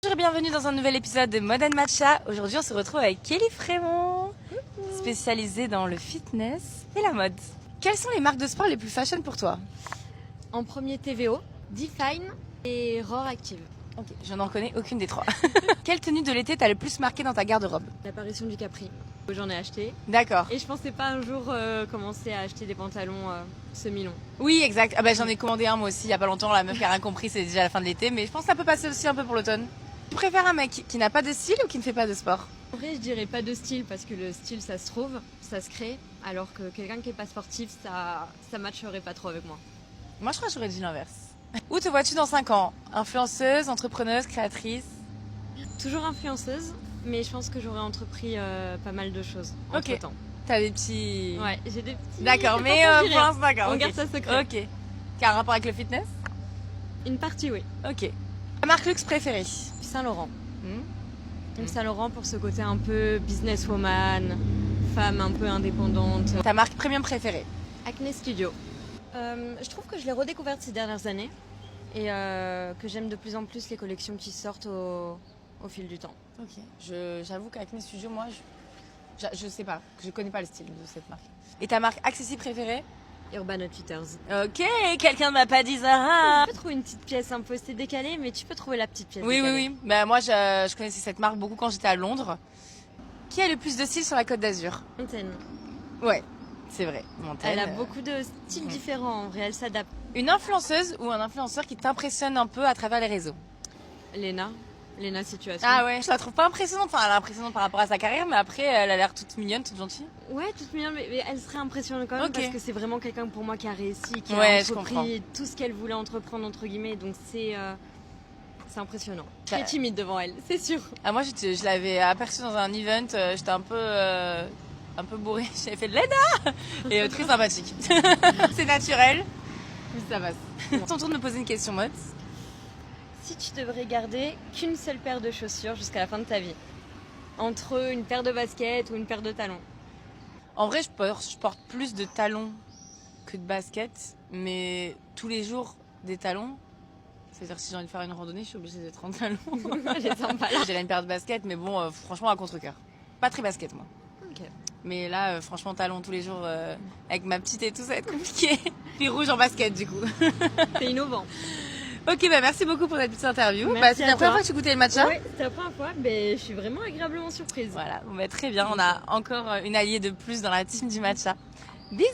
Bonjour et bienvenue dans un nouvel épisode de Mode & Matcha. Aujourd'hui on se retrouve avec Kelly Frémont, spécialisée dans le fitness et la mode. Quelles sont les marques de sport les plus fashion pour toi? En premier TVO, Define et Roar Active. Ok, je n'en connais aucune des trois. Quelle tenue de l'été t'as le plus marqué dans ta garde-robe? L'apparition du Capri. J'en ai acheté. D'accord. Et je pensais pas un jour commencer à acheter des pantalons semi-longs. Oui, exact. Ah bah, j'en ai commandé un moi aussi il y a pas longtemps. La meuf qui a rien compris, c'est déjà la fin de l'été. Mais je pense que ça peut passer aussi un peu pour l'automne. Tu préfères un mec qui n'a pas de style ou qui ne fait pas de sport? En vrai, je dirais pas de style parce que le style ça se trouve, ça se crée. Alors que quelqu'un qui est pas sportif, ça matcherait pas trop avec moi. Moi je crois que j'aurais dit l'inverse. Où te vois-tu dans 5 ans? Influenceuse, entrepreneuse, créatrice? Toujours influenceuse, mais je pense que j'aurais entrepris pas mal de choses Ok. entre temps. T'as des petits... Ouais, j'ai des petits. D'accord, mais pour l'instant, d'accord. On ok. garde ça secret. Ok. Qui a un rapport avec le fitness? Une partie, oui. Ok. Ta marque luxe préférée? Saint-Laurent. Saint-Laurent pour ce côté un peu businesswoman, femme un peu indépendante. Ta marque premium préférée? Acne Studio. Je trouve que je l'ai redécouverte ces dernières années et que j'aime de plus en plus les collections qui sortent au fil du temps. Ok. J'avoue qu'Acne Studio, moi, je sais pas. Je connais pas le style de cette marque. Et ta marque accessible préférée? Urban Outfitters. Ok, quelqu'un ne m'a pas dit Zara. Tu peux trouver une petite pièce un peu, c'est décalé, mais tu peux trouver la petite pièce Oui, oui, décalée. oui. Bah, moi, je connaissais cette marque beaucoup quand j'étais à Londres. Qui a le plus de style sur la Côte d'Azur? Montaigne. Ouais, c'est vrai. Montaigne. Elle a beaucoup de styles différents, en vrai, elle s'adapte. Une influenceuse ou un influenceur qui t'impressionne un peu à travers les réseaux? Léna Situation. Ah ouais, je la trouve pas impressionnante. Enfin, elle est impressionnante par rapport à sa carrière, mais après, elle a l'air toute mignonne, toute gentille. Ouais, toute mignonne, mais elle serait impressionnante quand même Ok. parce que c'est vraiment quelqu'un pour moi qui a réussi, qui Ouais, a je comprends. entrepris tout ce qu'elle voulait entreprendre entre guillemets, donc c'est impressionnant. Je Bah- suis timide devant elle, c'est sûr. Ah, moi, je l'avais aperçue dans un event, j'étais un peu bourrée. J'avais fait de Lena et très sympathique. C'est naturel, mais ça passe. Ton tour de me poser une question mode. Si tu devrais garder qu'une seule paire de chaussures jusqu'à la fin de ta vie, entre une paire de baskets ou une paire de talons. En vrai, je porte plus de talons que de baskets, mais tous les jours, des talons. C'est-à-dire, si j'ai envie de faire une randonnée, je suis obligée d'être en talons. Elle est sympa là. J'ai là une paire de baskets, mais bon, franchement, à contre-cœur. Pas très basket, moi. Ok. Mais là, franchement, talons tous les jours, avec ma petite et tout, ça va être compliqué. Puis rouge en basket, du coup. C'est innovant. Ok, bah merci beaucoup pour cette petite interview. Merci C'est à la première toi. fois que tu goûtais le matcha? Oui, c'était la première fois, mais je suis vraiment agréablement surprise. Voilà, bon, bah, très bien. On a encore une alliée de plus dans la team du matcha. Bisous!